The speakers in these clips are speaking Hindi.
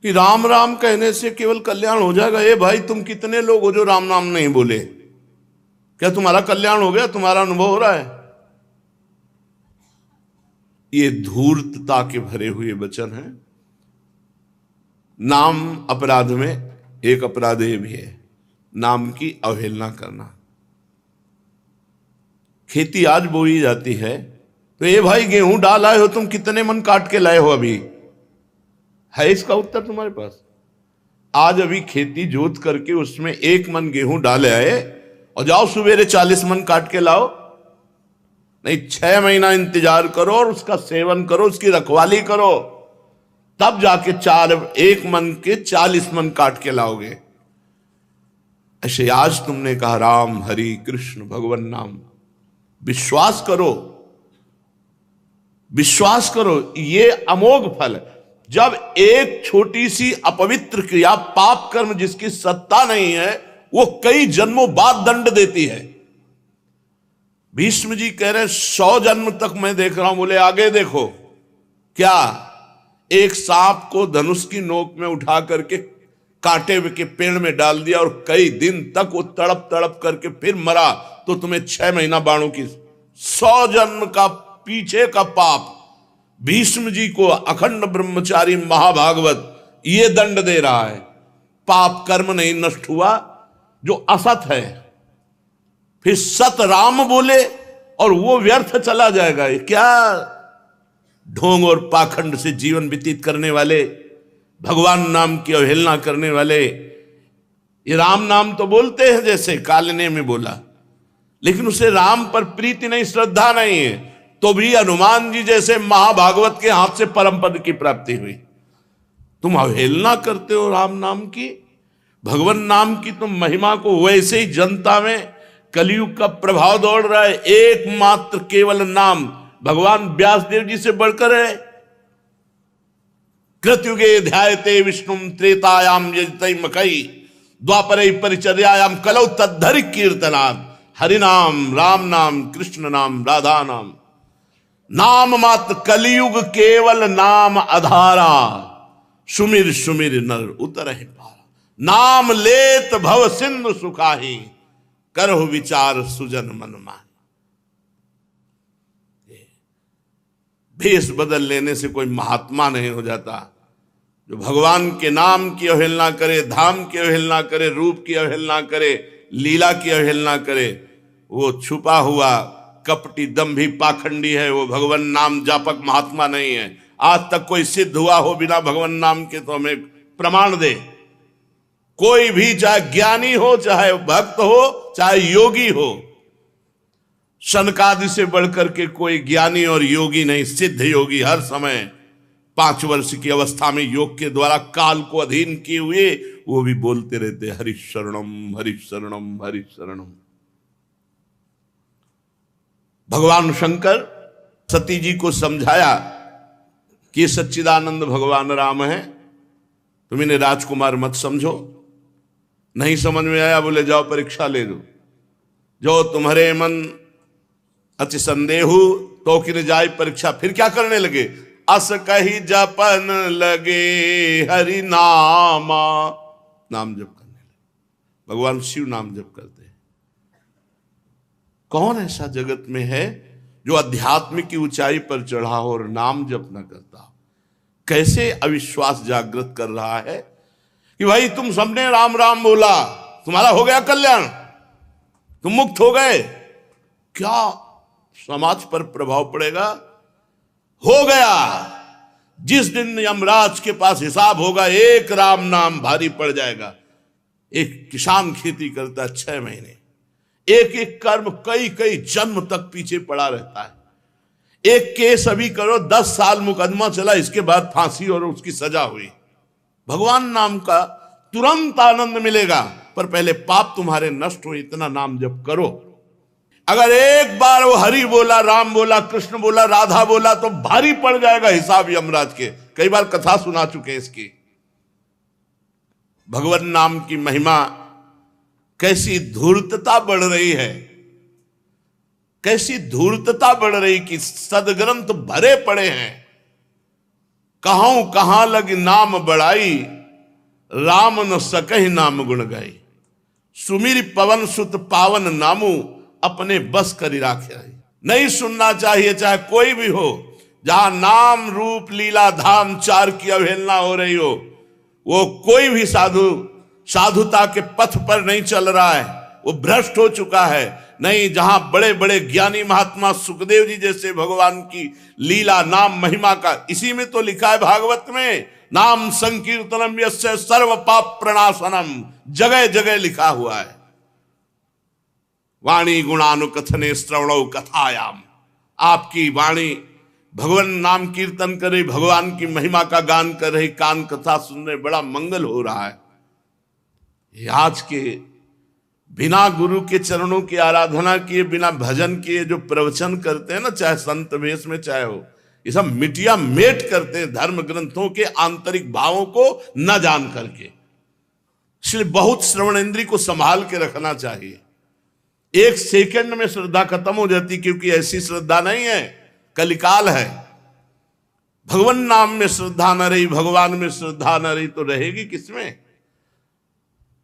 कि राम राम कहने से केवल कल्याण हो जाएगा। ए भाई, तुम कितने लोग हो जो राम नाम नहीं बोले? क्या तुम्हारा कल्याण हो गया? तुम्हारा अनुभव हो रहा है? ये धूर्तता के भरे हुए वचन हैं। नाम अपराध में एक अपराध ये भी है, नाम की अवहेलना करना। खेती आज बोई जाती है तो ये भाई गेहूं डाल आए हो तुम, कितने मन काट के लाए हो? अभी है इसका उत्तर तुम्हारे पास? आज अभी खेती जोत करके उसमें 1 मन गेहूं डाले आए और जाओ सवेरे 40 मन काट के लाओ? नहीं, 6 महीना इंतजार करो और उसका सेवन करो, उसकी रखवाली करो, तब जाके 1 मन के 40 मन काट के लाओगे। ऐसे आज तुमने कहा राम हरि कृष्ण भगवान नाम, विश्वास करो, विश्वास करो, ये अमोघ फल। जब एक छोटी सी अपवित्र क्रिया, पाप कर्म जिसकी सत्ता नहीं है, वो कई जन्मों बाद दंड देती है। भीष्म जी कह रहे 100 जन्म तक मैं देख रहा हूं। बोले आगे देखो। क्या? एक सांप को धनुष की नोक में उठा करके कांटे के पेड़ में डाल दिया और कई दिन तक वो तड़प तड़प करके फिर मरा, तो तुम्हें 6 महीना बाणों की 100 जन्म का पीछे का पाप भीष्म जी को अखंड ब्रह्मचारी महाभागवत ये दंड दे रहा है। पाप कर्म नहीं नष्ट हुआ जो असत है, फिर सत राम बोले और वो व्यर्थ चला जाएगा। क्या ढोंग और पाखंड से जीवन व्यतीत करने वाले, भगवान नाम की अवहेलना करने वाले, ये राम नाम तो बोलते हैं जैसे कालने में बोला, लेकिन उसे राम पर प्रीति नहीं, श्रद्धा नहीं है, तो भी हनुमान जी जैसे महाभागवत के हाथ से परम पद की प्राप्ति हुई। तुम अवहेलना करते हो राम नाम की, भगवान नाम की तुम महिमा को। वैसे ही जनता में कलयुग का प्रभाव दौड़ रहा है। एकमात्र केवल नाम भगवान व्यासदेव जी से बढ़कर है। कृतयुगे ध्यायते विष्णु त्रेतायाम यजते मकई द्वापरे परिचर्यायाम कलौ तद्धरि कीर्तनात्। हरिनाम राम नाम कृष्ण नाम राधा नाम, नाम मात्र कलयुग केवल नाम अधारा। सुमिर सुमिर नर उतरहि पारा, नाम लेत भव सिंधु सुखाही करहु विचार सुजन मन मान। भेष बदल लेने से कोई महात्मा नहीं हो जाता। जो भगवान के नाम की अवहेलना करे, धाम की अवहेलना करे, रूप की अवहेलना करे, लीला की अवहेलना करे, वो छुपा हुआ कपटी दंभी पाखंडी है। वो भगवान नाम जापक महात्मा नहीं है। आज तक कोई सिद्ध हुआ हो बिना भगवान नाम के तो हमें प्रमाण दे। कोई भी, चाहे ज्ञानी हो, चाहे भक्त हो, चाहे योगी हो, शनकादि से बढ़कर के कोई ज्ञानी और योगी नहीं। सिद्ध योगी हर समय 5 वर्ष की अवस्था में योग के द्वारा काल को अधीन किए हुए वो भी बोलते रहते हरि शरणम हरि शरणम हरि शरणम। भगवान शंकर सती जी को समझाया कि सच्चिदानंद भगवान राम है, तुम इन्हें राजकुमार मत समझो। नहीं समझ में आया, बोले जाओ परीक्षा ले लो। जो तुम्हारे मन अति संदेहु तो कि जाए परीक्षा। फिर क्या करने लगे? अस कही जपन लगे हरि नामा, नाम जप करने लगे। भगवान शिव नाम जप करते हैं। कौन ऐसा जगत में है जो अध्यात्म की ऊंचाई पर चढ़ा हो और नाम जप न करता हो? कैसे अविश्वास जागृत कर रहा है कि भाई तुम सबने राम राम बोला, तुम्हारा हो गया कल्याण, तुम मुक्त हो गए। क्या समाज पर प्रभाव पड़ेगा? हो गया। जिस दिन यमराज के पास हिसाब होगा, एक राम नाम भारी पड़ जाएगा। एक किसान खेती करता है 6 महीने, एक एक कर्म कई कई जन्म तक पीछे पड़ा रहता है। एक केस अभी करो 10 साल मुकदमा चला, इसके बाद फांसी और उसकी सजा हुई। भगवान नाम का तुरंत आनंद मिलेगा, पर पहले पाप तुम्हारे नष्ट हो, इतना नाम जप करो। अगर एक बार वो हरि बोला, राम बोला, कृष्ण बोला, राधा बोला, तो भारी पड़ जाएगा हिसाब यमराज के। कई बार कथा सुना चुके इसकी। भगवान नाम की महिमा, कैसी धूर्तता बढ़ रही है, कैसी धूर्तता बढ़ रही कि सदग्रंथ भरे पड़े हैं। कहूं कहां लग नाम बढ़ाई, राम न सकहि नाम गुण गाई। सुमिर पवन सुत पावन नामू, अपने बस करी राखे आई। नहीं सुनना चाहिए चाहे कोई भी हो, जहां नाम रूप लीला धाम चार की अवहेलना हो रही हो, वो कोई भी साधु साधुता के पथ पर नहीं चल रहा है, वो भ्रष्ट हो चुका है। नहीं, जहां बड़े बड़े ज्ञानी महात्मा सुखदेव जी जैसे भगवान की लीला नाम महिमा का, इसी में तो लिखा है भागवत में, नाम संकीर्तनम यस्य सर्व पाप प्रणाशनम, जगह जगह लिखा हुआ है। वाणी गुणानुकथने श्रवणौ कथायाम, आपकी वाणी भगवान नाम कीर्तन करे, भगवान की महिमा का गान कर रही, कान कथा सुन रहे, बड़ा मंगल हो रहा है। आज के बिना गुरु के चरणों की आराधना किए, बिना भजन किए जो प्रवचन करते हैं ना, चाहे संत वेश में चाहे हो, ये सब मिटिया मेट करते हैं धर्म ग्रंथों के आंतरिक भावों को न जान करके। इसलिए बहुत श्रवण इंद्री को संभाल के रखना चाहिए। एक सेकंड में श्रद्धा खत्म हो जाती, क्योंकि ऐसी श्रद्धा नहीं है, कलिकाल है। भगवान नाम में श्रद्धा न रही, भगवान में श्रद्धा न रही तो रहेगी किसमें?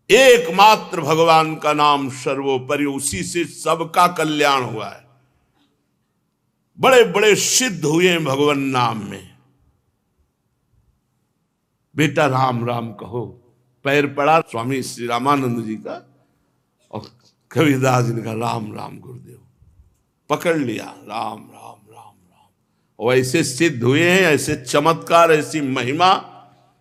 एकमात्र भगवान का नाम सर्वोपरि, उसी से सबका कल्याण हुआ है। बड़े बड़े सिद्ध हुए हैं भगवान नाम में। बेटा राम राम कहो, पैर पड़ा स्वामी श्री रामानंद जी का और कबीरदास जी ने कहा राम राम गुरुदेव, पकड़ लिया राम राम राम राम, और ऐसे सिद्ध हुए हैं, ऐसे चमत्कार, ऐसी महिमा,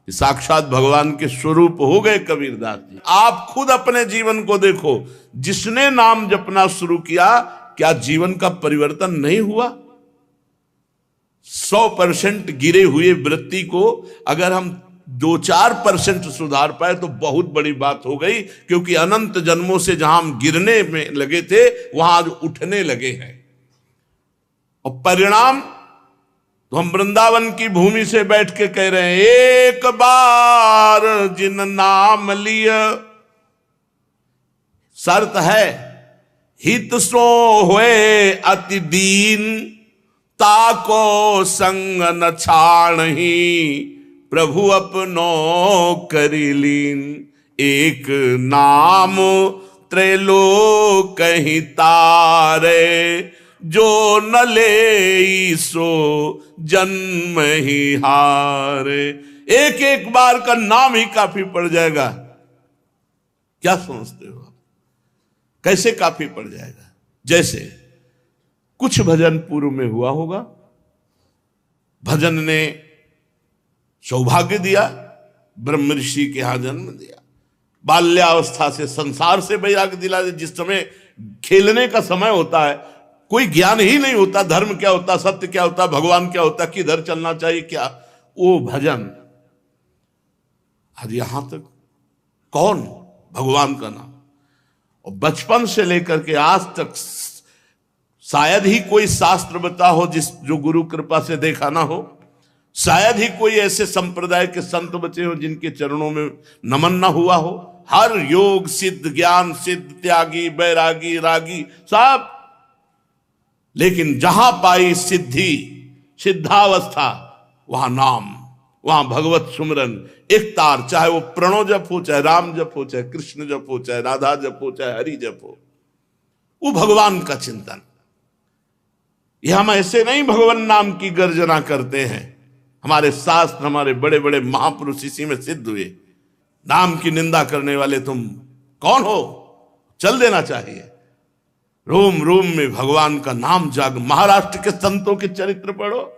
साक्षात भगवान के स्वरूप हो गए कबीरदास जी। आप खुद अपने जीवन को देखो, जिसने नाम जपना शुरू किया, क्या जीवन का परिवर्तन नहीं हुआ? 100% गिरे हुए वृत्ति को अगर हम 2-4% सुधार पाए तो बहुत बड़ी बात हो गई, क्योंकि अनंत जन्मों से जहां हम गिरने में लगे थे, वहां आज उठने लगे हैं। और परिणाम तो हम वृंदावन की भूमि से बैठ के कह रहे हैं, एक बार जिन नाम लिया, शर्त है हित सो होए अति दीन, ताको संग न छाणही, प्रभु अपनो करी लीन। एक नाम त्रैलोक कहीं तारे, जो न ले सो जन्म ही हारे। एक एक बार का नाम ही काफी पड़ जाएगा। क्या समझते हो आप? कैसे काफी पड़ जाएगा? जैसे कुछ भजन पूर्व में हुआ होगा, भजन ने सौभाग्य दिया, ब्रह्म ऋषि के यहां जन्म दिया, बाल्यावस्था से संसार से वैराग्य दिला। जिस समय खेलने का समय होता है, कोई ज्ञान ही नहीं होता, धर्म क्या होता, सत्य क्या होता, भगवान क्या होता, किधर चलना चाहिए, क्या, वो भजन आज यहां तक कौन? भगवान का नाम। और बचपन से लेकर के आज तक शायद ही कोई शास्त्र बता हो जो गुरु कृपा से देखा ना हो, शायद ही कोई ऐसे संप्रदाय के संत बचे हो जिनके चरणों में नमन ना हुआ हो। हर योग सिद्ध, ज्ञान सिद्ध, त्यागी, बैरागी, रागी सब, लेकिन जहां पाई सिद्धि, सिद्धावस्था, वहां नाम, वहां भगवत सुमरन एक तार, चाहे वो प्रणव जप हो, चाहे राम जप हो, चाहे कृष्ण जप हो, चाहे राधा जप हो, चाहे हरि जप हो, वो भगवान का चिंतन। ये हम ऐसे नहीं भगवान नाम की गर्जना करते हैं, हमारे शास्त्र, हमारे बड़े बड़े महापुरुष इसी में सिद्ध हुए। नाम की निंदा करने वाले तुम कौन हो? चल देना चाहिए। रोम रोम में भगवान का नाम जाग। महाराष्ट्र के संतों के चरित्र पढ़ो,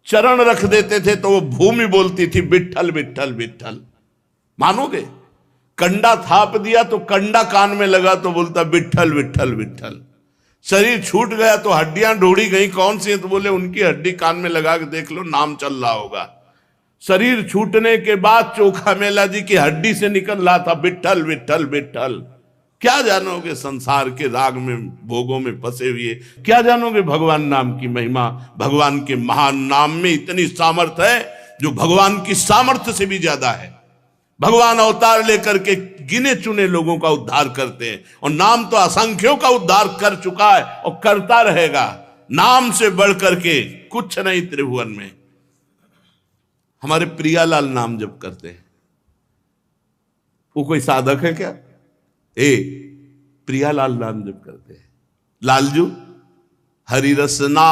चरण रख देते थे तो वो भूमि बोलती थी विठ्ठल विठ्ठल विठ्ठल। मानोगे? कंडा थाप दिया तो कंडा कान में लगा तो बोलता विठ्ठल विठ्ठल विठ्ठल। शरीर छूट गया तो हड्डियां ढूंढी गई, कौन सी है तो बोले उनकी हड्डी कान में लगा के देख लो, नाम चल रहा होगा। शरीर छूटने के बाद चोखा मेला जी की हड्डी से निकल रहा था विठ्ठल विठ्ठल विठ्ठल। क्या जानोगे संसार के राग में, भोगों में फंसे हुए, क्या जानोगे भगवान नाम की महिमा? भगवान के महान नाम में इतनी सामर्थ्य है जो भगवान की सामर्थ्य से भी ज्यादा है। भगवान अवतार लेकर के गिने चुने लोगों का उद्धार करते हैं, और नाम तो असंख्यों का उद्धार कर चुका है और करता रहेगा। नाम से बढ़ करके कुछ नहीं त्रिभुवन में। हमारे प्रियालाल नाम जप करते हैं, वो कोई साधक है क्या? प्रियालाल नाम जप करते हैं। लालजू हरि रसना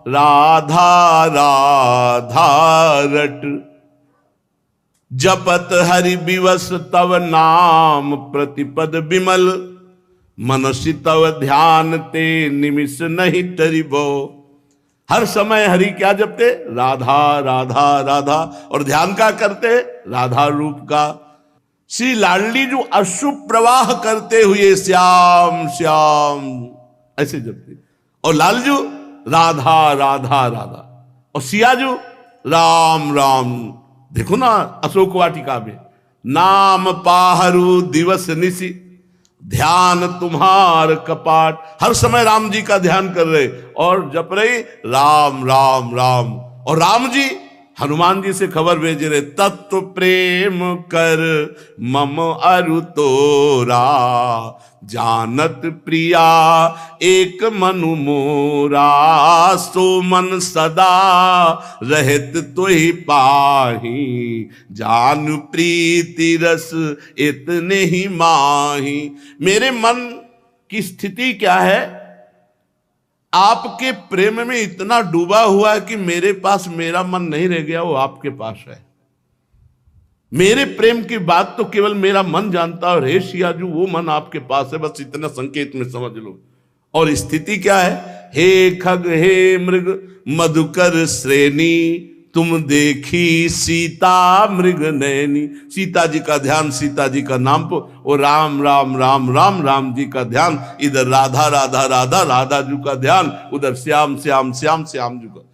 राधा राधा रट, जपत हरि विवस तव नाम प्रतिपद विमल, मनसि तव ध्यान ते निमिष नहीं तरिबो। हर समय हरि क्या जपते? राधा राधा राधा, और ध्यान का करते? राधा रूप का। श्री लाडली जो अश्रु प्रवाह करते हुए श्याम श्याम ऐसे जपते, और लालजू राधा राधा राधा, और सियाजू राम राम। देखो ना अशोक वाटिका में, नाम पाहरू दिवस निशि, ध्यान तुम्हार कपाट। हर समय राम जी का ध्यान कर रहे और जप रहे राम राम राम। और राम जी हनुमान जी से खबर भेज रहे, तत्व प्रेम कर मम अरु तोरा, जानत प्रिया एक मनु मोरा, सो मन सदा रहत तोहि पाही, जान प्रीति रस इतने ही माही। मेरे मन की स्थिति क्या है? आपके प्रेम में इतना डूबा हुआ है कि मेरे पास मेरा मन नहीं रह गया, वो आपके पास है। मेरे प्रेम की बात तो केवल मेरा मन जानता है, और हे सियाजू वो मन आपके पास है, बस इतना संकेत में समझ लो। और स्थिति क्या है? हे खग हे मृग मधुकर श्रेणी, तुम देखी सीता मृग नयनी। सीता जी का ध्यान सीता जी का नाम पर, और राम राम राम राम राम जी का ध्यान, इधर राधा राधा राधा राधा जी का ध्यान, उधर श्याम श्याम श्याम श्याम जी का।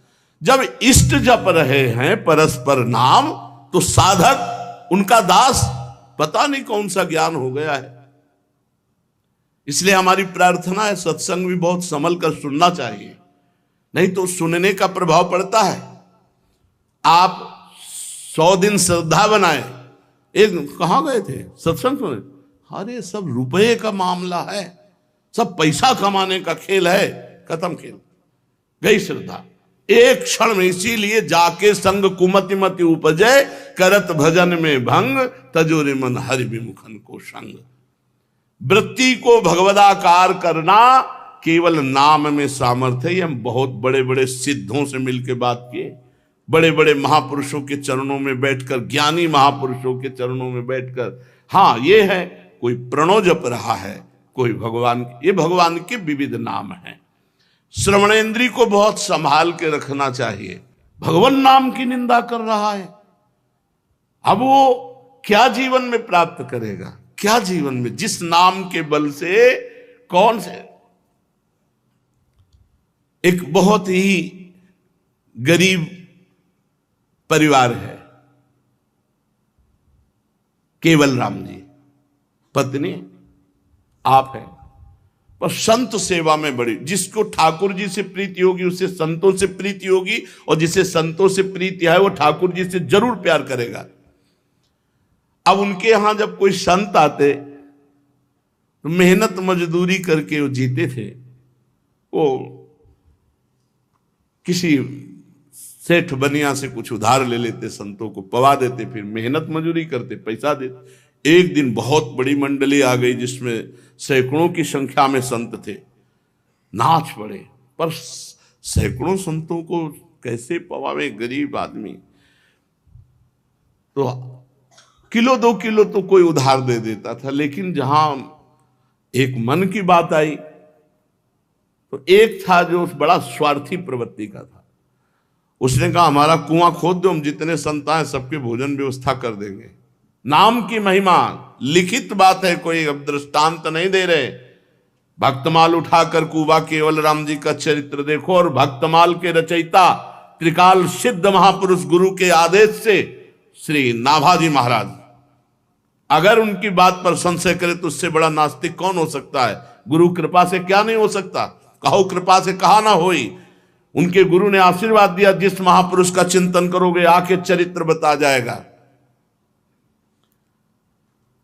जब इष्ट जप रहे हैं परस्पर नाम, तो साधक उनका दास पता नहीं कौन सा ज्ञान हो गया है। इसलिए हमारी प्रार्थना है, सत्संग भी बहुत संभल कर सुनना चाहिए, नहीं तो सुनने का प्रभाव पड़ता है। आप 100 दिन श्रद्धा बनाए, एक कहां गए थे सत्संग सुने, अरे सब रुपए का मामला है, सब पैसा कमाने का खेल है, खत्म खेल, गई श्रद्धा एक क्षण में। इसीलिए जाके संग कुमति मति उपजय, करत भजन में भंग, तजोरे मन हरि विमुखन को संग। वृत्ति को भगवदाकार करना केवल नाम में सामर्थ्य है। हम बहुत बड़े बड़े सिद्धों से मिलकर बात किए, बड़े बड़े महापुरुषों के चरणों में बैठकर, ज्ञानी महापुरुषों के चरणों में बैठकर, हाँ ये है, कोई प्रणव जप रहा है, कोई भगवान, ये भगवान के विविध नाम हैं। श्रवणेंद्री को बहुत संभाल के रखना चाहिए। भगवान नाम की निंदा कर रहा है, अब वो क्या जीवन में प्राप्त करेगा? क्या जीवन में, जिस नाम के बल से, कौन से एक बहुत ही गरीब परिवार है, केवल राम जी, पत्नी आप हैं, पर संत सेवा में बड़ी। जिसको ठाकुर जी से प्रीति होगी उसे संतों से प्रीति होगी, और जिसे संतों से प्रीति है वो ठाकुर जी से जरूर प्यार करेगा। अब उनके यहां जब कोई संत आते तो मेहनत मजदूरी करके वो जीते थे, वो किसी सेठ बनिया से कुछ उधार ले लेते, संतों को पवा देते, फिर मेहनत मजदूरी करते, पैसा देते। एक दिन बहुत बड़ी मंडली आ गई जिसमें सैकड़ों की संख्या में संत थे, नाच पड़े, पर सैकड़ों संतों को कैसे पवावे गरीब आदमी। तो किलो 2 किलो तो कोई उधार दे देता था, लेकिन जहां एक मन की बात आई तो एक था जो बड़ा स्वार्थी प्रवृत्ति का था। उसने कहा हमारा कुआं खोद दो, हम जितने संत आए सबके भोजन व्यवस्था कर देंगे। नाम की महिमा लिखित बात है, कोई अब दृष्टांत नहीं दे रहे। भक्तमाल उठाकर कुबा केवल राम जी का चरित्र देखो, और भक्तमाल के रचयिता त्रिकाल सिद्ध महापुरुष गुरु के आदेश से श्री नाभाजी महाराज, अगर उनकी बात पर संशय करे तो उससे बड़ा नास्तिक कौन हो सकता है? गुरु कृपा से क्या नहीं हो सकता, कहो कृपा से कहा ना होई। उनके गुरु ने आशीर्वाद दिया, जिस महापुरुष का चिंतन करोगे आके चरित्र बता जाएगा।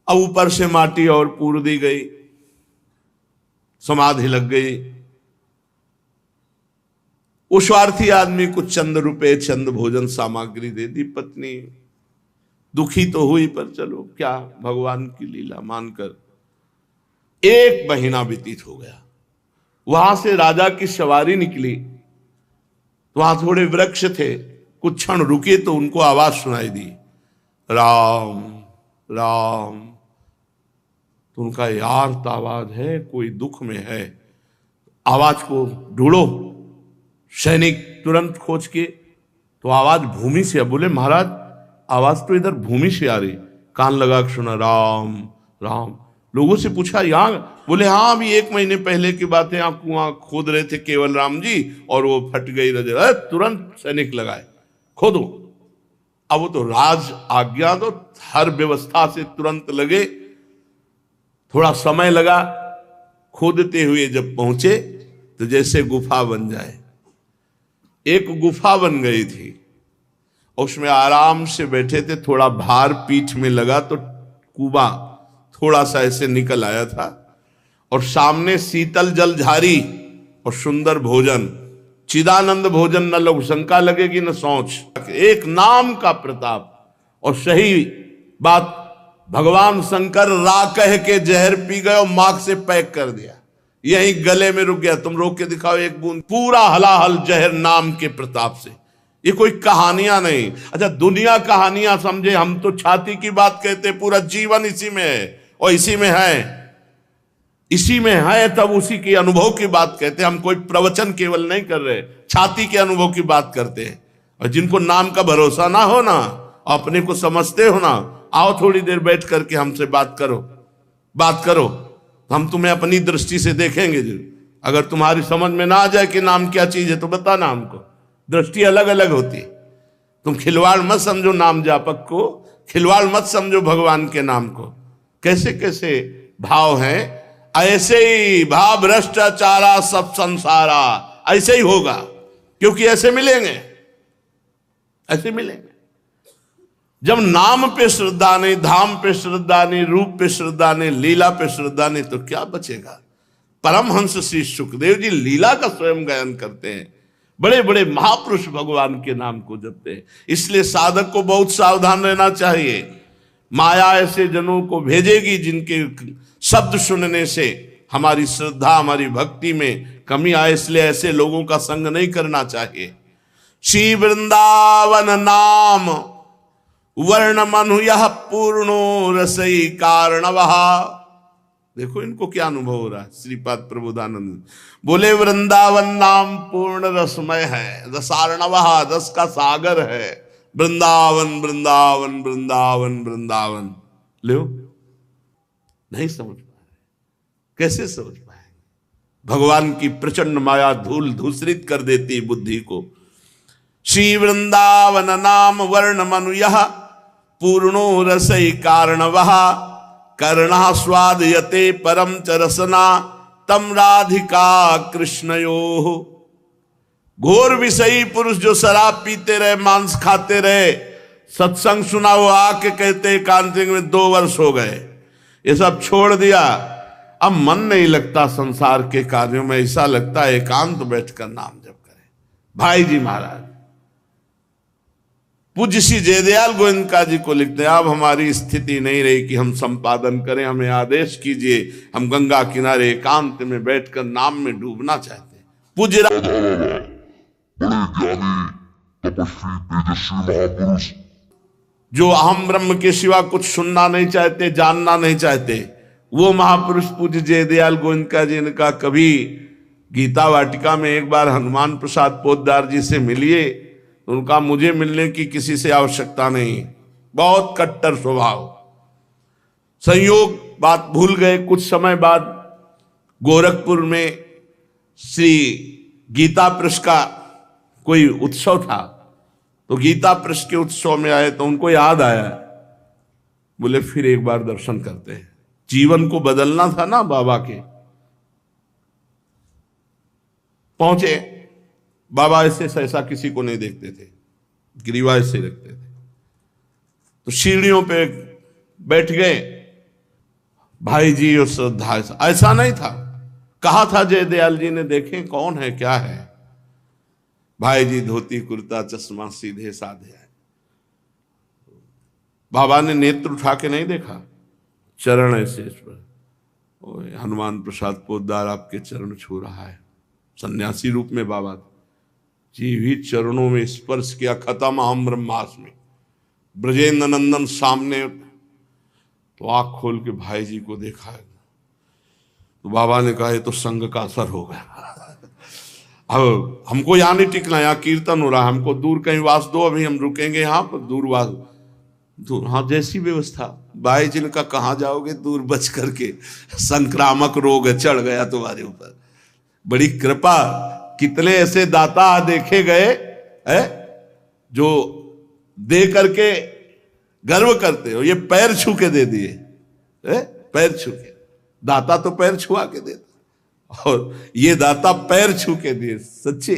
अब ऊपर से माटी और पूर दी गई, समाधि लग गई। वो स्वार्थी आदमी कुछ चंद रुपए चंद भोजन सामग्री दे दी, पत्नी दुखी तो हुई, पर चलो क्या भगवान की लीला मानकर 1 महीना व्यतीत हो गया। वहां से राजा की सवारी निकली, वहां थोड़े वृक्ष थे, कुछ क्षण रुके तो उनको आवाज सुनाई दी, राम राम। तो उनका यार आवाज है, कोई दुख में है, आवाज को ढूंढो। सैनिक तुरंत खोज के तो आवाज भूमि से, बोले महाराज आवाज तो इधर भूमि से आ रही। कान लगा के सुना, राम राम। लोगों से पूछा यहाँ, बोले हाँ अभी 1 महीने पहले की बात है, यहाँ कुआं खोद रहे थे केवल राम जी और वो फट गई रजर। तुरंत सैनिक लगाए, खोदो। अब वो तो राज आज्ञा, तो हर व्यवस्था से तुरंत लगे। थोड़ा समय लगा, खोदते हुए जब पहुंचे तो जैसे गुफा बन जाए, एक गुफा बन गई थी। उसमें आराम से बैठे थे, थोड़ा भार पीठ में लगा तो कुआं थोड़ा सा ऐसे निकल आया था, और सामने शीतल जल झारी और सुंदर भोजन, चिदानंद भोजन, न लघु शंका लगेगी न सोच। एक नाम का प्रताप। और सही बात, भगवान शंकर रा कह के जहर पी गए और माख से पैक कर दिया, यही गले में रुक गया। तुम रोक के दिखाओ 1 बूंद, पूरा हलाहल जहर नाम के प्रताप से। ये कोई कहानियां नहीं। अच्छा दुनिया कहानियां समझे, हम तो छाती की बात कहते, पूरा जीवन इसी में है और इसी में है, इसी में है, तब उसी के अनुभव की बात कहते हैं। हम कोई प्रवचन केवल नहीं कर रहे, छाती के अनुभव की बात करते हैं। और जिनको नाम का भरोसा ना हो ना, अपने को समझते हो ना, आओ थोड़ी देर बैठ करके हमसे बात करो, बात करो, हम तुम्हें अपनी दृष्टि से देखेंगे। अगर तुम्हारी समझ में ना आ जाए कि नाम क्या चीज है तो बताना हमको। दृष्टि अलग अलग होती। तुम खिलवाड़ मत समझो नाम जापक को, खिलवाड़ मत समझो भगवान के नाम को। कैसे कैसे भाव हैं, ऐसे ही भाव भ्रष्टाचारा सब संसारा, ऐसे ही होगा, क्योंकि ऐसे मिलेंगे, ऐसे मिलेंगे। जब नाम पे श्रद्धा नहीं, धाम पे श्रद्धा नहीं, रूप पे श्रद्धा नहीं, लीला पे श्रद्धा नहीं, तो क्या बचेगा। परमहंस श्री सुखदेव जी लीला का स्वयं गायन करते हैं। बड़े बड़े महापुरुष भगवान के नाम को जपते हैं। इसलिए साधक को बहुत सावधान रहना चाहिए। माया ऐसे जनों को भेजेगी जिनके शब्द सुनने से हमारी श्रद्धा, हमारी भक्ति में कमी आए, इसलिए ऐसे लोगों का संग नहीं करना चाहिए। श्री वृंदावन नाम वर्ण मनु यह पूर्णो रसई कारणवः। देखो इनको क्या अनुभव हो रहा है। श्रीपाद प्रबोधानंद बोले वृंदावन नाम पूर्ण रसमय है, रसार्णवः, रस का सागर है। वृंदावन वृंदावन वृंदावन वृंदावन। लो नहीं समझ पाए, कैसे समझ पाएंगे। भगवान की प्रचंड माया धूल धूसरित कर देती बुद्धि को। श्री वृंदावन नाम वर्ण मनु यह पूर्णो रसई कारणवः कर्णा स्वादयते परम च रसना तम राधिका कृष्णयोः। घोर विषयी पुरुष जो शराब पीते रहे, मांस खाते रहे, सत्संग सुना, वो आके कहते एकांतिक में 2 वर्ष हो गए, ये सब छोड़ दिया, अब मन नहीं लगता संसार के कार्यों में, ऐसा लगता है एकांत बैठकर नाम जप करें। भाई जी महाराज पूज्य श्री जयदयाल गोविंदका जी को लिखते हैं, अब हमारी स्थिति नहीं रही कि हम संपादन करें, हमें आदेश कीजिए, हम गंगा किनारे एकांत में बैठकर नाम में डूबना चाहते हैं। पूज्य बड़े ज्ञानी तपस्वी तेजस्वी महापुरुष जो अहम ब्रह्म के सिवा कुछ सुनना नहीं चाहते, जानना नहीं चाहते, वो महापुरुष पूज्य जयदयाल गोविंदका जी ने कहा कभी गीता वाटिका में एक बार हनुमान प्रसाद पोद्दार जी से मिलिए। उनका मुझे मिलने की किसी से आवश्यकता नहीं, बहुत कट्टर स्वभाव। संयोग बात भूल गए। कुछ समय बाद गोरखपुर में श्री गीता पृष्ठ का कोई उत्सव था, तो गीता पृष्ठ के उत्सव में आए तो उनको याद आया, बोले फिर एक बार दर्शन करते हैं। जीवन को बदलना था ना बाबा के। पहुंचे, बाबा ऐसे सहसा किसी को नहीं देखते थे, ग्रीवा ऐसे रखते थे। तो सीढ़ियों पे बैठ गए भाई जी और श्रद्धा। ऐसा नहीं था, कहा था जयदयाल जी ने, देखें कौन है क्या है। भाई जी धोती कुर्ता चश्मा सीधे साधे आए। बाबा ने नेत्र उठा के नहीं देखा, चरण ऐसे इस पर, ओए हनुमान प्रसाद पोद्दार आपके चरण छू रहा है। सन्यासी रूप में बाबा जी भी चरणों में स्पर्श किया। खत्म अहम ब्रह्मास्मि। ब्रजेंद्र नंदन सामने, तो आंख खोल के भाई जी को देखा है, तो बाबा ने कहा ये तो संग का असर हो गया। अब हमको यहाँ नहीं टिकना, यहाँ कीर्तन हो रहा है, हमको दूर कहीं वास दो, अभी हम रुकेंगे यहाँ पर, दूर वास दूर। हाँ जैसी व्यवस्था। भाई जिनका कहाँ जाओगे दूर बच करके, संक्रामक रोग चढ़ गया तुम्हारे ऊपर। बड़ी कृपा। कितने ऐसे दाता देखे गए है जो दे करके गर्व करते हो, ये पैर छू के दे दिए, पैर छू के। दाता तो पैर छुआ के देता, और ये दाता पैर छू के दिए। सच्ची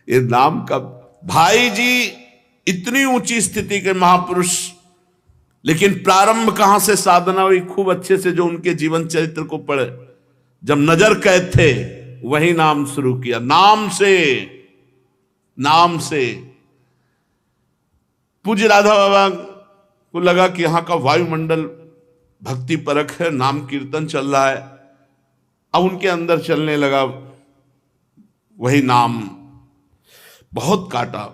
ये नाम का। भाई जी इतनी ऊंची स्थिति के महापुरुष, लेकिन प्रारंभ कहां से साधना हुई? खूब अच्छे से जो उनके जीवन चरित्र को पढ़े, जब नजर कैद थे वही नाम शुरू किया। नाम से पूज्य राधा बाबा को लगा कि यहां का वायुमंडल भक्ति परक है, नाम कीर्तन चल रहा है। अब उनके अंदर चलने लगा वही नाम। बहुत काटा,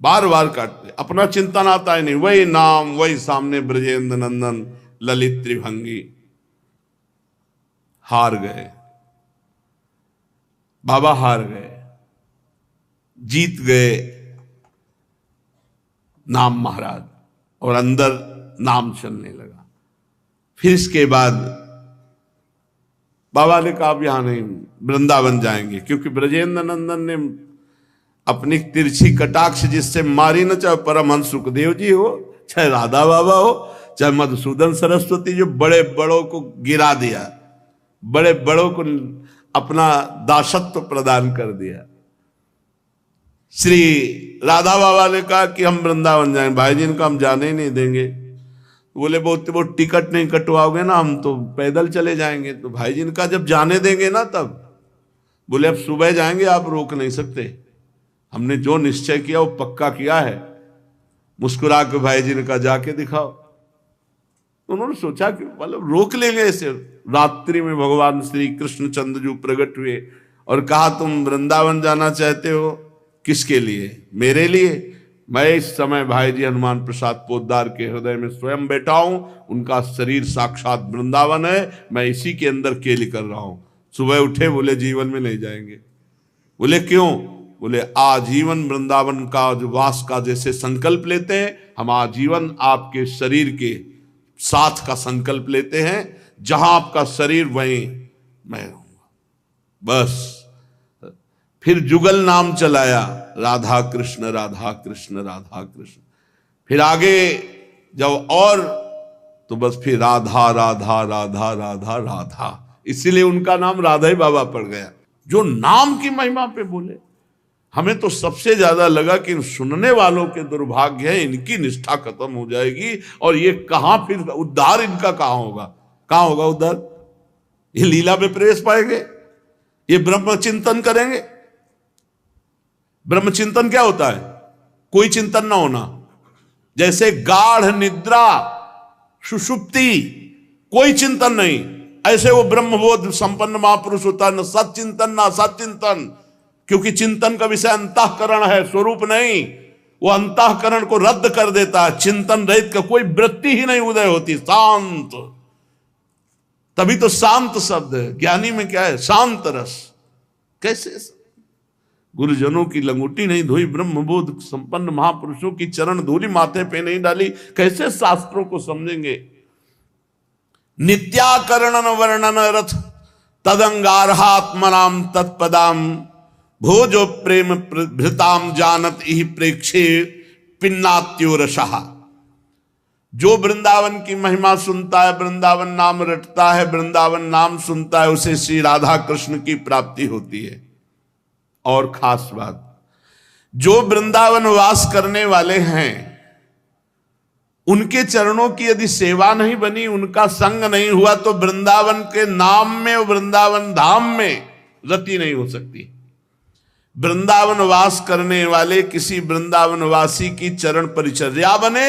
बार बार काटते, अपना चिंतन आता है नहीं, वही नाम, वही सामने ब्रजेंद्र नंदन ललित त्रिभंगी। हार गए बाबा, हार गए, जीत गए नाम महाराज, और अंदर नाम चलने लगा। फिर इसके बाद बाबा ने कहा अब यहां नहीं, वृंदावन जाएंगे, क्योंकि ब्रजेंद्र नंदन ने अपनी तिरछी कटाक्ष जिससे मारी न, चाहे परमहंस सुखदेव जी हो, चाहे राधा बाबा हो, चाहे मधुसूदन सरस्वती, जो बड़े बड़ों को गिरा दिया, बड़े बड़ों को अपना दासत्व प्रदान कर दिया। श्री राधा बाबा ने कहा कि हम वृंदावन जाएं। भाई जी इनका हम जाने ही नहीं देंगे। बोले वो टिकट नहीं कटवाओगे ना, हम तो पैदल चले जाएंगे। तो भाई जी इनका जब जाने देंगे ना तब। बोले अब सुबह जाएंगे, आप रोक नहीं सकते, हमने जो निश्चय किया वो पक्का किया है। मुस्कुरा के भाई जी ने कहा जाके दिखाओ। उन्होंने सोचा कि मतलब रोक लेंगे ऐसे। रात्रि में भगवान श्री कृष्ण चंद्र जी प्रकट हुए और कहा तुम वृंदावन जाना चाहते हो, किसके लिए? मेरे लिए। मैं इस समय भाई जी हनुमान प्रसाद पोद्दार के हृदय में स्वयं बैठा हूं, उनका शरीर साक्षात वृंदावन है, मैं इसी के अंदर केली कर रहा हूं। सुबह उठे, बोले जीवन में नहीं जाएंगे। बोले क्यों? बोले आजीवन वृंदावन का जो वास का जैसे संकल्प लेते हैं, हम आजीवन आपके शरीर के साथ का संकल्प लेते हैं। जहां आपका शरीर वहीं मैं रहूंगा, बस। फिर जुगल नाम चलाया, राधा कृष्ण राधा कृष्ण राधा कृष्ण। फिर आगे जब और तो बस फिर राधा राधा राधा राधा राधा। इसीलिए उनका नाम राधा ही बाबा पड़ गया। जो नाम की महिमा पे बोले, हमें तो सबसे ज्यादा लगा कि सुनने वालों के दुर्भाग्य है, इनकी निष्ठा खत्म हो जाएगी और ये कहां फिर उद्धार इनका कहां होगा? कहां होगा उद्धार? ये लीला में प्रवेश पाएंगे, ये ब्रह्म चिंतन करेंगे। ब्रह्म चिंतन क्या होता है? कोई चिंतन ना होना। जैसे गाढ़ निद्रा, सुषुप्ति, कोई चिंतन नहीं, ऐसे वो ब्रह्मबोध संपन्न महापुरुष होता है। न सचिंतन ना सचिंतन, क्योंकि चिंतन का विषय अंतःकरण है, स्वरूप नहीं। वो अंतःकरण को रद्द कर देता है। चिंतन रहित का कोई वृत्ति ही नहीं उदय होती। शांत, तभी तो शांत शब्द है। ज्ञानी में क्या है? शांत रस। कैसे? गुरुजनों की लंगोटी नहीं धोई, ब्रह्मबोध संपन्न महापुरुषों की चरण धूलि माथे पे नहीं डाली, कैसे शास्त्रों को समझेंगे? नित्याकरणन वर्णन रथ तदंगारहात्मनाम तत्पदाम भोजो प्रेम भृताम जानत इहि प्रेक्षे पिन्नात्यो रसहा। जो वृंदावन की महिमा सुनता है, वृंदावन नाम रटता है, वृंदावन नाम सुनता है, उसे श्री राधा कृष्ण की प्राप्ति होती है। और खास बात, जो वृंदावन वास करने वाले हैं, उनके चरणों की यदि सेवा नहीं बनी, उनका संग नहीं हुआ, तो वृंदावन के नाम में और वृंदावन धाम में रति नहीं हो सकती। वृंदावन वास करने वाले किसी वृंदावनवासी की चरण परिचर्या बने,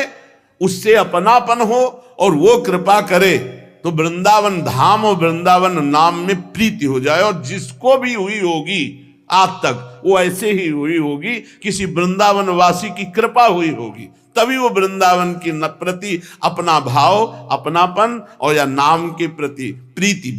उससे अपनापन हो और वो कृपा करे तो वृंदावन धाम और वृंदावन नाम में प्रीति हो जाए। और जिसको भी हुई होगी आज तक वो ऐसे ही हुई होगी, किसी वृंदावनवासी की कृपा हुई होगी, तभी वो वृंदावन की प्रति अपना भाव, अपनापन और या नाम के प्रति प्रीति,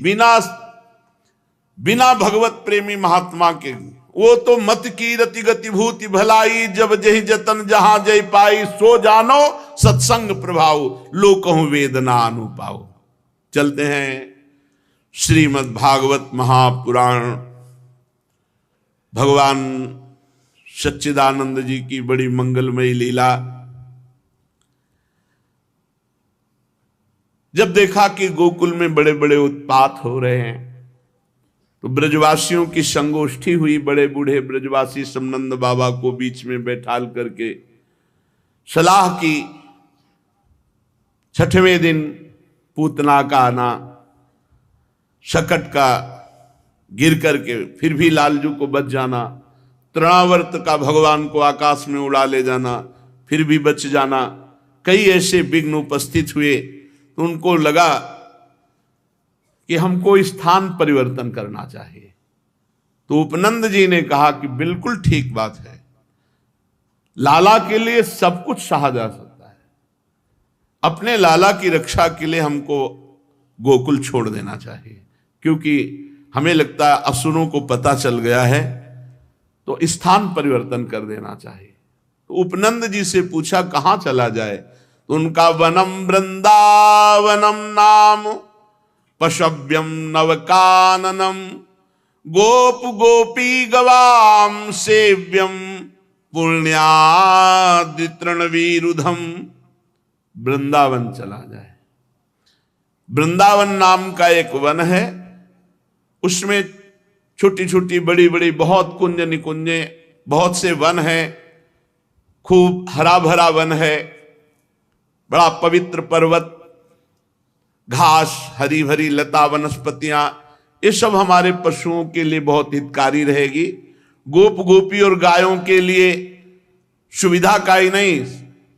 बिना भगवत प्रेमी महात्मा के वो तो मत की रति गति भूति भलाई, जब जही जतन जहां जय पाई, सो जानो सत्संग प्रभाव, लोकहु वेदना अनुपाओ। चलते हैं श्रीमद् भागवत महापुराण, भगवान सच्चिदानंद जी की बड़ी मंगलमयी लीला। जब देखा कि गोकुल में बड़े बड़े उत्पात हो रहे हैं तो ब्रजवासियों की संगोष्ठी हुई। बड़े बूढ़े ब्रजवासी समनंद बाबा को बीच में बैठाल करके सलाह की। छठवें दिन पूतना का आना, शकट का गिर करके फिर भी लालजू को बच जाना, तृणावर्त का भगवान को आकाश में उड़ा ले जाना, फिर भी बच जाना, कई ऐसे विघ्न उपस्थित हुए तो उनको लगा कि हमको स्थान परिवर्तन करना चाहिए। तो उपनंद जी ने कहा कि बिल्कुल ठीक बात है, लाला के लिए सब कुछ सहा जा सकता है, अपने लाला की रक्षा के लिए हमको गोकुल छोड़ देना चाहिए, क्योंकि हमें लगता है असुरों को पता चल गया है, तो स्थान परिवर्तन कर देना चाहिए। तो उपनंद जी से पूछा कहां चला जाए, तो उनका वनम वृंदावनम नाम पशव्यम नवकाननम, गोप गोपी गवाम सेव्यम पुण्यादि तृणवीरुधम। वृंदावन चला जाए। वृंदावन नाम का एक वन है, उसमें छोटी छोटी बड़ी बड़ी बहुत कुंज निकुंजे, बहुत से वन हैं, खूब हरा भरा वन है, बड़ा पवित्र पर्वत, घास, हरी भरी लता वनस्पतियां, ये सब हमारे पशुओं के लिए बहुत हितकारी रहेगी। गोप गोपी और गायों के लिए सुविधा का ही नहीं,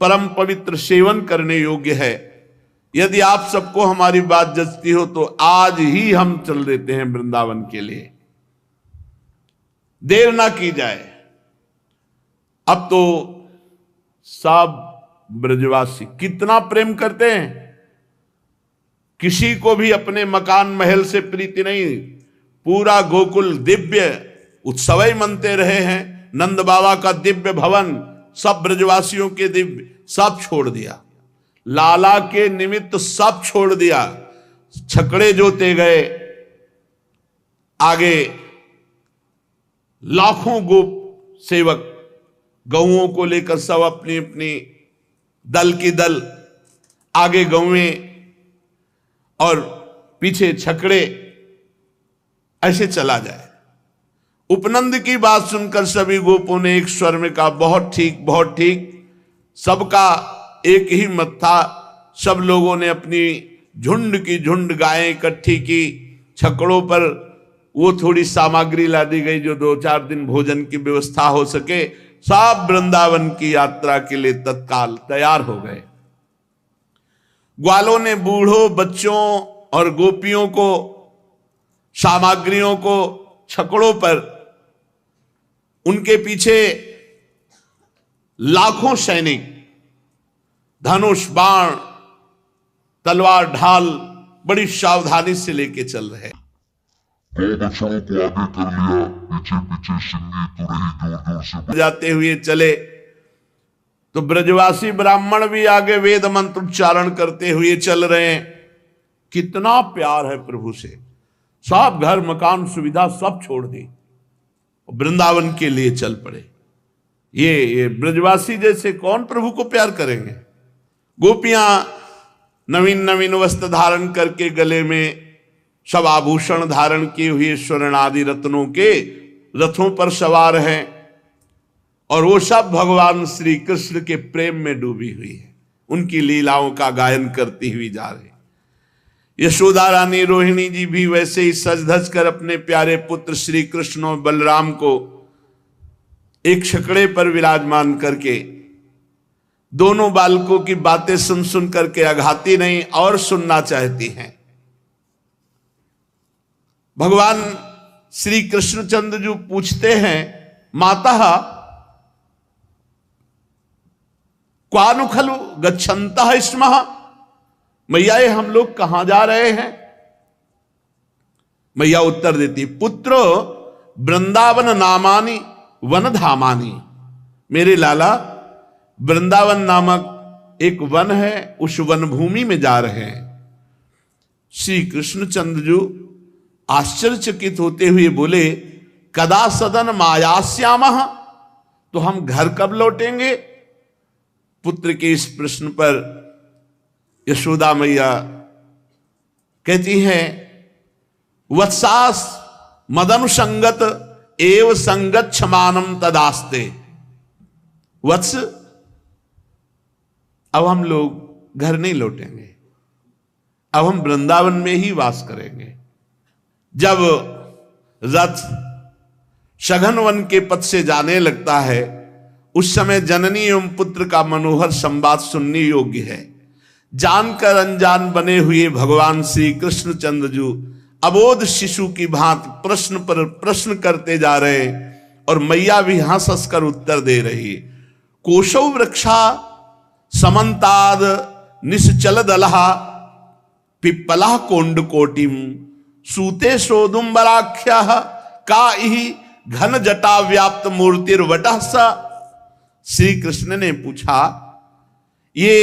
परम पवित्र सेवन करने योग्य है। यदि आप सबको हमारी बात जचती हो तो आज ही हम चल देते हैं वृंदावन के लिए, देर ना की जाए। अब तो सब ब्रजवासी कितना प्रेम करते हैं, किसी को भी अपने मकान महल से प्रीति नहीं। पूरा गोकुल दिव्य उत्सव ही मनते रहे हैं। नंद बाबा का दिव्य भवन, सब ब्रजवासियों के दिव्य, सब छोड़ दिया, लाला के निमित्त सब छोड़ दिया। छकड़े जोते गए, आगे लाखों गोप सेवक गौओं को लेकर सब अपनी अपनी दल की दल, आगे गौएं और पीछे छकड़े, ऐसे चला जाए। उपनंद की बात सुनकर सभी गोपों ने एक स्वर में कहा बहुत ठीक, बहुत ठीक। सबका एक ही मत था। सब लोगों ने अपनी झुंड की झुंड गायें इकट्ठी की। छकड़ों पर वो थोड़ी सामग्री ला दी गई जो 2-4 दिन भोजन की व्यवस्था हो सके। सब वृंदावन की यात्रा के लिए तत्काल तैयार हो गए। ग्वालों ने बूढ़ों, बच्चों और गोपियों को, सामग्रियों को छकड़ों पर, उनके पीछे लाखों सैनिक धनुष, बाण, तलवार, ढाल बड़ी सावधानी से लेके चल रहे हैं। गौ-बछड़ों को आगे कर लिया, पीछे पीछे सिंगी तुरही जोर जोर से जाते हुए चले तो ब्रजवासी ब्राह्मण भी आगे वेद मंत्र उच्चारण करते हुए चल रहे हैं। कितना प्यार है प्रभु से। सब घर मकान सुविधा सब छोड़ दी, वृंदावन के लिए चल पड़े। ये ब्रजवासी जैसे कौन प्रभु को प्यार करेंगे। गोपियां नवीन नवीन वस्त्र धारण करके, गले में सब आभूषण धारण किए हुए, स्वर्ण आदि रत्नों के रथों पर सवार हैं, और वो सब भगवान श्री कृष्ण के प्रेम में डूबी हुई है। उनकी लीलाओं का गायन करती हुई जा रही। यशोदा रानी, रोहिणी जी भी वैसे ही सज धज कर अपने प्यारे पुत्र श्री कृष्ण और बलराम को एक छकड़े पर विराजमान करके दोनों बालकों की बातें सुन सुन करके अघाती नहीं और सुनना चाहती हैं। भगवान श्री कृष्णचंद्र जी पूछते हैं, माता क्वानु खलु गच्छन्तः स्मः, मैया ये हम लोग कहां जा रहे हैं? मैया उत्तर देती, पुत्रो वृंदावन नामानि वन धामानि। मेरे लाला, वृंदावन नामक एक वन है, उस वन भूमि में जा रहे हैं। श्री कृष्णचंद्र जी आश्चर्यचकित होते हुए बोले, कदा सदन मायास्यामः, तो हम घर कब लौटेंगे? पुत्र के इस प्रश्न पर यशोदा मैया कहती हैं, वत्सास मदनुसंगत एव संगच्छमानम तदास्ते। वत्स, अब हम लोग घर नहीं लौटेंगे, अब हम वृंदावन में ही वास करेंगे। जब रथ सघन वन के पथ से जाने लगता है, उस समय जननी एवं पुत्र का मनोहर संवाद सुनने योग्य है। जानकर अनजान बने हुए भगवान श्री कृष्णचंद्र जी अबोध शिशु की भांति प्रश्न पर प्रश्न करते जा रहे, और मैया भी हंस हंस कर उत्तर दे रही। कोशौ वृक्षा समन्ताद निश्चल दलहा पिप्पला कोंड कोटिम सूते सोदुम्बराख्या का इहि घन जटा व्याप्त मूर्तिर्वटः सा। श्री कृष्ण ने पूछा, ये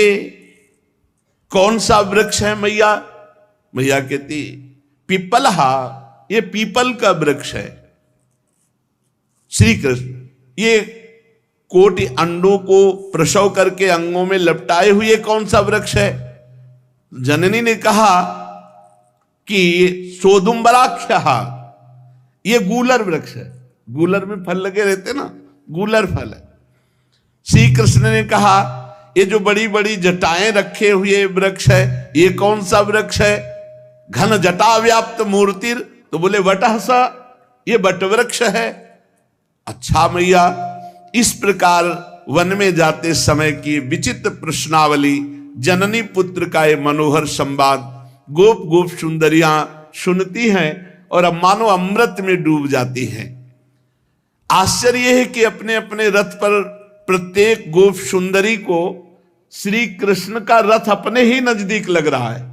कौन सा वृक्ष है मैया? मैया कहती, पिप्पलहा, ये पीपल का वृक्ष है। श्री कृष्ण, ये कोटि अंडों को प्रसव करके अंगों में लपटाए हुए कौन सा वृक्ष है? जननी ने कहा कि सोदुम्बराख्या, ये गूलर वृक्ष है। गूलर में फल लगे रहते ना, गूलर फल है। श्री कृष्ण ने कहा, ये जो बड़ी बड़ी जटाएं रखे हुए वृक्ष है, ये कौन सा वृक्ष है? घन जटा व्याप्त मूर्तिर, तो बोले वटः सा, ये वट वृक्ष है। अच्छा मैया, इस प्रकार वन में जाते समय की विचित्र प्रश्नावली, जननी पुत्र का ये मनोहर संवाद गोप गोप सुंदरियां सुनती हैं और अब मानो अमृत में डूब जाती हैं। आश्चर्य है कि अपने अपने रथ पर प्रत्येक गोप सुंदरी को श्री कृष्ण का रथ अपने ही नजदीक लग रहा है।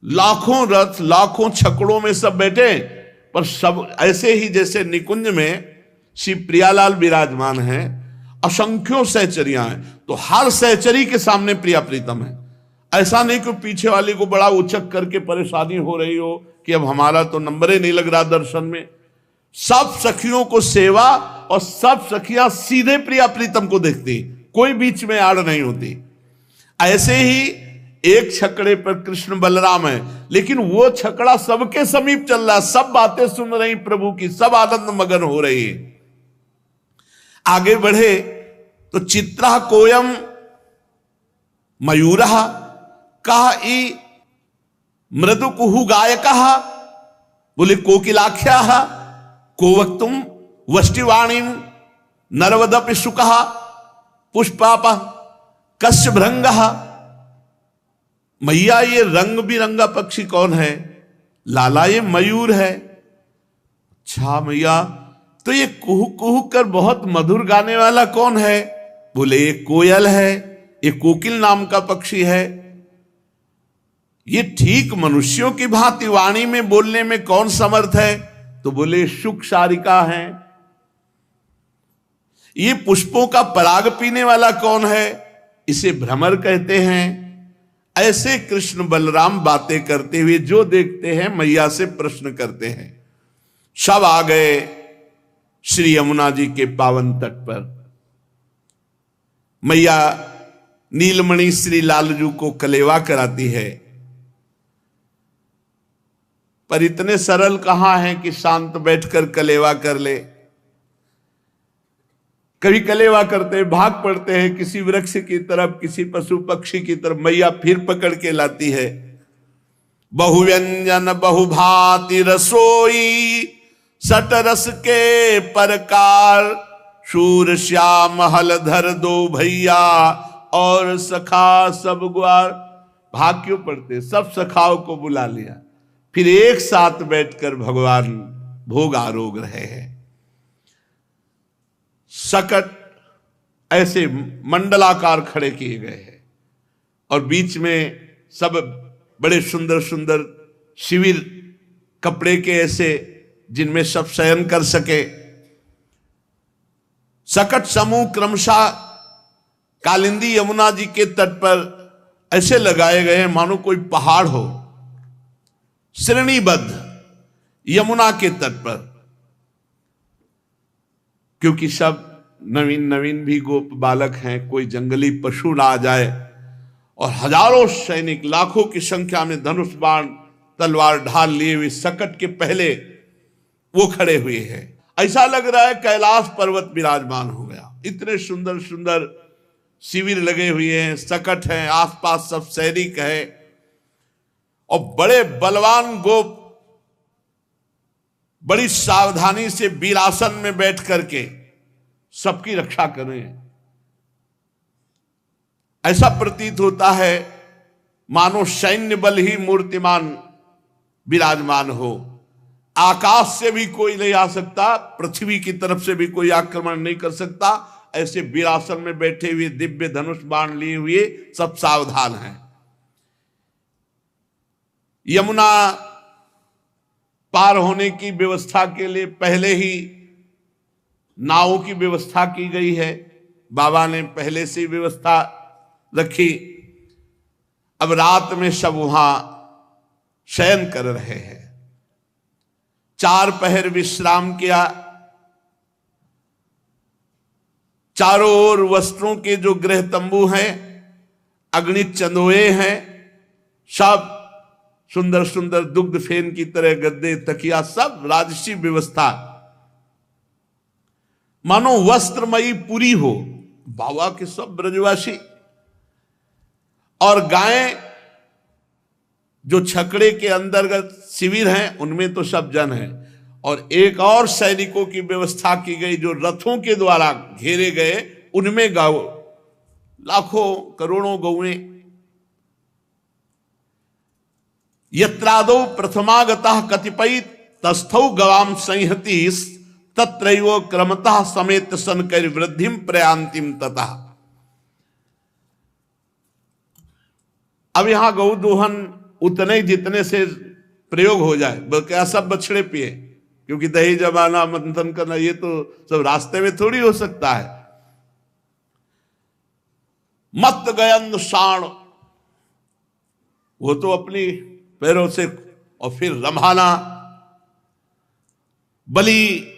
लाखों रथ, लाखों छकड़ों में सब बैठे, पर सब ऐसे ही जैसे निकुंज में श्री प्रियालाल विराजमान हैं, असंख्यों सहचरियां हैं, तो हर सहचरी के सामने प्रिया प्रीतम है। ऐसा नहीं कि पीछे वाले को बड़ा उचक करके परेशानी हो रही हो कि अब हमारा तो नंबर ही नहीं लग रहा दर्शन में। सब सखियों को सेवा, और सब सखियां सीधे प्रिया प्रीतम को देखती, कोई बीच में आड़ नहीं होती। ऐसे ही एक छकड़े पर कृष्ण बलराम है, लेकिन वो छकड़ा सबके समीप चल रहा, सब बातें सुन रही प्रभु की, सब आनंद मगन हो रही है। आगे बढ़े तो चित्रा कोयम मयूरः कहा ई मृदु कुहु गायकः, बोले कोकिलाख्या को वक्तुम वष्टिवाणी नरवदपि सुकः पुष्पाप कस्य भृंगः। मैया, ये रंग बिरंगा पक्षी कौन है? लाला, ये मयूर है। अच्छा मैया, तो ये कुहू कुहू कर बहुत मधुर गाने वाला कौन है? बोले ये कोयल है, ये कोकिल नाम का पक्षी है। ये ठीक मनुष्यों की भांति वाणी में बोलने में कौन समर्थ है? तो बोले शुक सारिका है। ये पुष्पों का पराग पीने वाला कौन है? इसे भ्रमर कहते हैं। ऐसे कृष्ण बलराम बातें करते हुए जो देखते हैं मैया से प्रश्न करते हैं। सब आ गए श्री यमुना जी के पावन तट पर। मैया नीलमणि श्री लालजू को कलेवा कराती है, पर इतने सरल कहां हैं कि शांत बैठकर कलेवा कर ले। कभी कलेवा करते भाग पड़ते हैं किसी वृक्ष की तरफ, किसी पशु पक्षी की तरफ, मैया फिर पकड़ के लाती है। बहुव्यंजन बहुभांति रसोई सट रस के परकार शूर श्याम हलधर दो भैया और सखा सब ग्वार। भाग क्यों पड़ते, सब सखाओं को बुला लिया, फिर एक साथ बैठकर भगवान भोग आरोग रहे हैं। सकट ऐसे मंडलाकार खड़े किए गए हैं और बीच में सब बड़े सुंदर सुंदर शिविर कपड़े के ऐसे जिनमें सब शयन कर सके। सकट समूह क्रमशः कालिंदी यमुना जी के तट पर ऐसे लगाए गए हैं मानो कोई पहाड़ हो, श्रेणीबद्ध यमुना के तट पर, क्योंकि सब नवीन नवीन भी गोप बालक हैं, कोई जंगली पशु ना आ जाए। और हजारों सैनिक लाखों की संख्या में धनुष बाण तलवार ढाल लिए हुए सकट के पहले वो खड़े हुए हैं। ऐसा लग रहा है कैलाश पर्वत विराजमान हो गया। इतने सुंदर सुंदर शिविर लगे हुए हैं, सकट हैं, आसपास सब सैनिक है और बड़े बलवान गोप बड़ी सावधानी से वीरासन में बैठ करके सबकी रक्षा करें। ऐसा प्रतीत होता है मानो सैन्य बल ही मूर्तिमान विराजमान हो। आकाश से भी कोई नहीं आ सकता, पृथ्वी की तरफ से भी कोई आक्रमण नहीं कर सकता। ऐसे वीरासन में बैठे हुए दिव्य धनुष बाण लिए हुए सब सावधान हैं। यमुना पार होने की व्यवस्था के लिए पहले ही नावों की व्यवस्था की गई है। बाबा ने पहले से व्यवस्था रखी। अब रात में सब वहां शयन कर रहे हैं। 4 पहर विश्राम किया। चारों ओर वस्त्रों के जो गृह तंबू हैं, अगणित चंदोए हैं, सब सुंदर सुंदर दुग्ध फेन की तरह गद्दे तकिया, सब राजसी व्यवस्था, मानो वस्त्रमयी पूरी हो। बाबा के सब ब्रजवासी और गायें जो छकड़े के अंतर्गत शिविर हैं उनमें तो सब जन हैं। और एक और सैनिकों की व्यवस्था की गई जो रथों के द्वारा घेरे गए, उनमें गाँव लाखों करोड़ों गौएं। यत्रादौ प्रथमागतः कतिपय तस्थौ गवाम संहति तत्रैव क्रमतः समेत सनकर वृद्धिम प्रयांतिम ततः। अब यहां गौ दोहन उतने जितने से प्रयोग हो जाए, क्या सब बछड़े पिए, क्योंकि दही जमाना मंथन करना ये तो सब रास्ते में थोड़ी हो सकता है। मत गयन शाण, वो तो अपनी पैरों से, और फिर रम्हाना, बलि,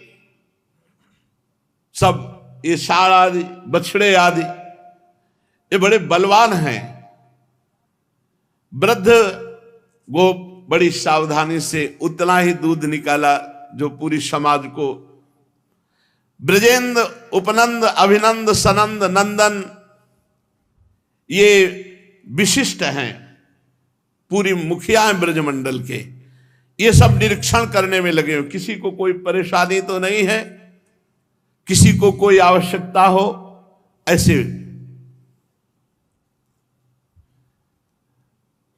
सब ये शाण आदि बछड़े आदि ये बड़े बलवान हैं। वृद्ध गोप बड़ी सावधानी से उतना ही दूध निकाला जो पूरी समाज को। ब्रजेंद्र, उपनंद, अभिनंद, सनंद, नंदन ये विशिष्ट हैं, पूरी मुखिया हैं ब्रजमंडल के। ये सब निरीक्षण करने में लगे हो, किसी को कोई परेशानी तो नहीं है, किसी को कोई आवश्यकता हो, ऐसे।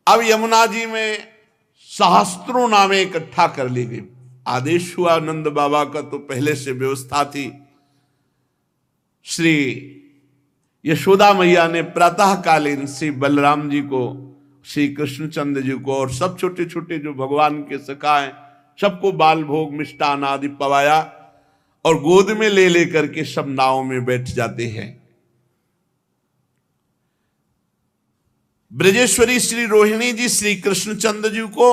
अब यमुना जी में सहस्त्रों नामें इकट्ठा कर ली गई। आदेश हुआ नंद बाबा का, तो पहले से व्यवस्था थी। श्री यशोदा मैया ने प्रातःकालीन श्री बलराम जी को, श्री कृष्णचंद्र जी को और सब छोटे छोटे जो भगवान के सखा हैं सबको बाल भोग मिष्टान आदि पवाया और गोद में ले लेकर के सब नाव में बैठ जाते हैं। ब्रजेश्वरी श्री रोहिणी जी श्री कृष्णचंद्र जी को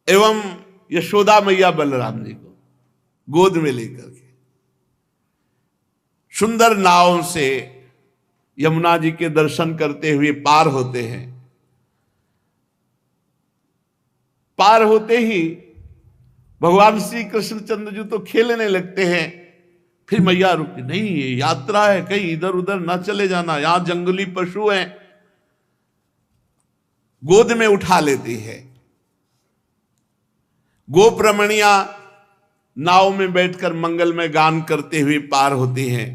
एवं यशोदा मैया बलराम जी को गोद में लेकर के सुंदर नाव से यमुना जी के दर्शन करते हुए पार होते हैं। पार होते ही भगवान श्री कृष्णचंद्र जी तो खेलने लगते हैं। फिर मैया रुकी, नहीं ये यात्रा है, कहीं इधर उधर ना चले जाना, यहां जंगली पशु हैं। गोद में उठा लेती है। गोप रमणिया नाव में बैठकर मंगलमय गान करते हुए पार होती हैं।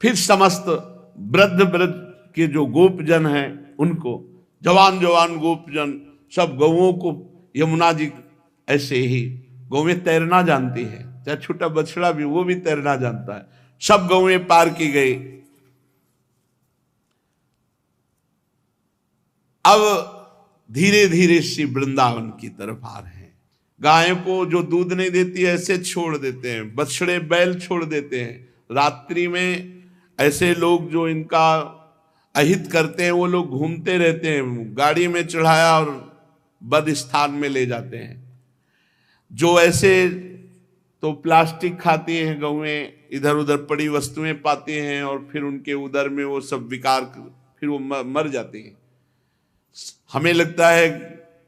फिर समस्त वृद्ध वृद्ध के जो गोपजन हैं उनको, जवान जवान गोपजन सब गौओं को यमुना जी ऐसे ही, गौएं तैरना जानती है, चाहे छोटा बछड़ा भी वो भी तैरना जानता है, सब गौएं पार की गई। अब धीरे धीरे श्री वृंदावन की तरफ आ रहे हैं। गायों को जो दूध नहीं देती है ऐसे छोड़ देते हैं, बछड़े बैल छोड़ देते हैं। रात्रि में ऐसे लोग जो इनका अहित करते हैं वो लोग घूमते रहते हैं, गाड़ी में चढ़ाया और बद स्थान में ले जाते हैं। जो ऐसे तो प्लास्टिक खाती हैं गौएं, इधर उधर पड़ी वस्तुएं पाती हैं और फिर उनके उदर में वो सब विकार, फिर वो मर जाती हैं। हमें लगता है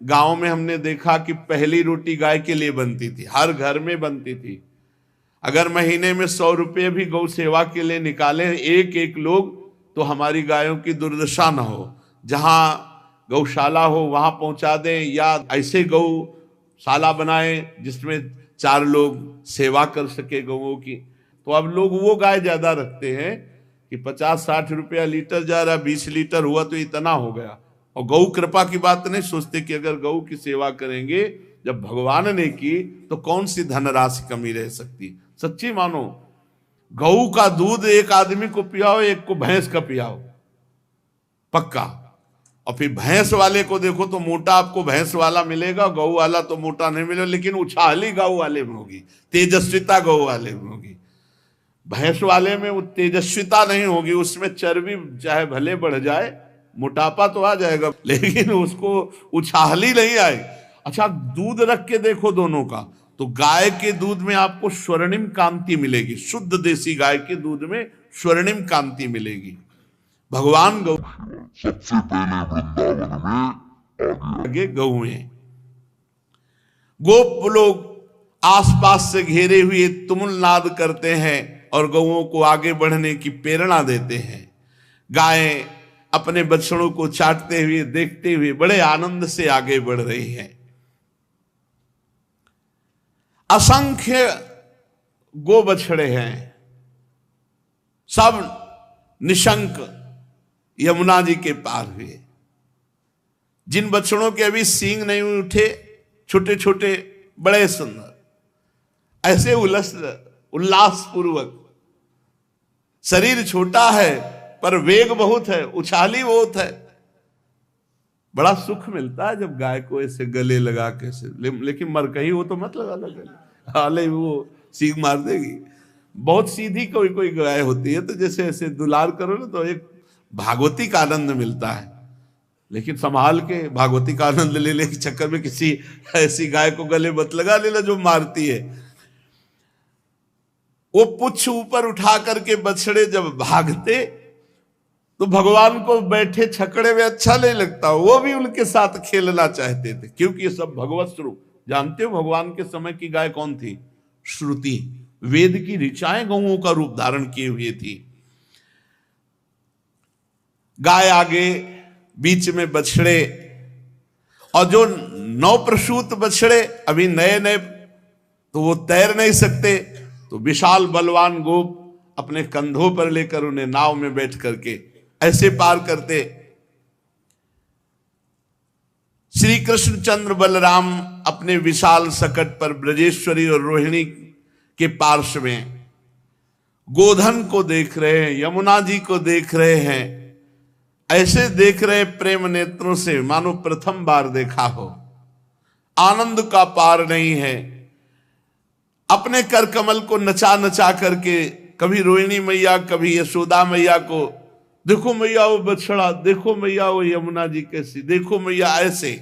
गांव में हमने देखा कि पहली रोटी गाय के लिए बनती थी, हर घर में बनती थी। अगर महीने में 100 रुपये भी गौ सेवा के लिए निकाले एक एक लोग, तो हमारी गायों की दुर्दशा न हो। जहां गौशाला हो वहां पहुंचा दें, या ऐसे गौशाला बनाए जिसमें 4 लोग सेवा कर सके गौओं की। तो अब लोग वो गाय ज्यादा रखते हैं कि 50-60 रुपया लीटर जा रहा, 20 लीटर हुआ तो इतना हो गया। और गौ कृपा की बात नहीं सोचते कि अगर गौ की सेवा करेंगे जब भगवान ने की तो कौन सी धनराशि कमी रह सकती। सच्ची मानो, गऊ का दूध एक आदमी को पियाओ, एक को भैंस का पियाओ पक्का। और फिर भैंस वाले को देखो तो मोटा आपको भैंस वाला मिलेगा, गऊ वाला तो मोटा नहीं मिलेगा, लेकिन उछाली गऊ वाले में होगी, तेजस्विता गऊ वाले में होगी। भैंस वाले में वो तेजस्विता नहीं होगी, उसमें चर्बी चाहे भले बढ़ जाए, मोटापा तो आ जाएगा लेकिन उसको उछाली नहीं आए। अच्छा, दूध रख के देखो दोनों का, तो गाय के दूध में आपको स्वर्णिम कांति मिलेगी, शुद्ध देसी गाय के दूध में स्वर्णिम कांति मिलेगी। भगवान गौ सबसे पहले वृंदावन में आगे गौएं, गोप लोग आसपास से घेरे हुए तुमुल नाद करते हैं और गौओं को आगे बढ़ने की प्रेरणा देते हैं। गायें अपने बछड़ों को चाटते हुए देखते हुए बड़े आनंद से आगे बढ़ रही हैं। असंख्य गो बछड़े हैं, सब निशंक यमुना जी के पार हुए। जिन बछड़ों के अभी सींग नहीं उठे, छोटे छोटे बड़े सुंदर, ऐसे उल्लास पूर्वक, शरीर छोटा है पर वेग बहुत है, उछाली बहुत है। बड़ा सुख मिलता है जब गाय को ऐसे गले लगा के से, लेकिन मर कहीं हो तो मत लगा गले, हाले वो सींग मार देगी। बहुत सीधी कोई कोई गाय होती है तो जैसे ऐसे दुलार करो ना तो एक भागवती का आनंद मिलता है, लेकिन संभाल के भागवती का आनंद लेने के चक्कर में किसी ऐसी गाय को गले मत लगा लेना जो मारती है। वो पुच्छ ऊपर उठा करके बछड़े जब भागते तो भगवान को बैठे छकड़े में अच्छा नहीं लगता, वो भी उनके साथ खेलना चाहते थे, क्योंकि ये सब भगवत स्वरूप। जानते हो भगवान के समय की गाय कौन थी? श्रुति, वेद की ऋचाएं गौओं का रूप धारण किए हुए थी। गाय आगे, बीच में बछड़े, और जो नवप्रसूत बछड़े अभी नए नए तो वो तैर नहीं सकते, तो विशाल बलवान गोप अपने कंधों पर लेकर उन्हें नाव में बैठ करके ऐसे पार करते। श्री कृष्ण चंद्र बलराम अपने विशाल सकट पर ब्रजेश्वरी और रोहिणी के पार्श्व में गोधन को देख रहे हैं, यमुना जी को देख रहे हैं, ऐसे देख रहे प्रेम नेत्रों से मानो प्रथम बार देखा हो। आनंद का पार नहीं है। अपने कर कमल को नचा नचा करके कभी रोहिणी मैया, कभी यशोदा मैया को, देखो मैया वो बछड़ा, देखो मैया वो यमुना जी कैसी, देखो मैया ऐसे।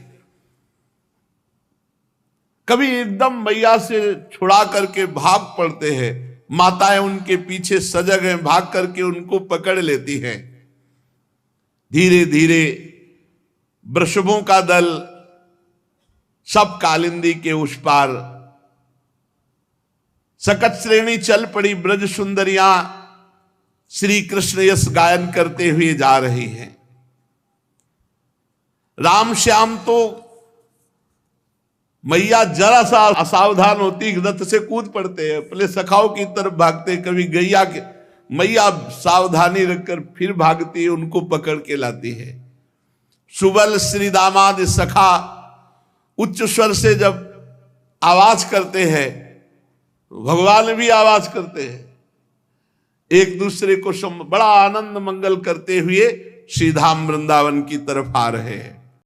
कभी एकदम मैया से छुड़ा करके भाग पड़ते हैं, माताएं उनके पीछे सजग हैं, भाग करके उनको पकड़ लेती हैं। धीरे धीरे वृषभों का दल सब कालिंदी के उस पार, सकट श्रेणी चल पड़ी। ब्रज सुंदरियां श्री कृष्ण यश गायन करते हुए जा रही हैं। राम श्याम तो मैया जरा सा असावधान होती रथ से कूद पड़ते हैं, अपने सखाओं की तरफ भागते, कभी गैया के, मैया सावधानी रखकर फिर भागती है, उनको पकड़ के लाती है। सुबल श्री दामाद सखा उच्च स्वर से जब आवाज करते हैं, भगवान भी आवाज करते हैं, एक दूसरे को बड़ा आनंद मंगल करते हुए श्रीधाम वृंदावन की तरफ आ रहे हैं।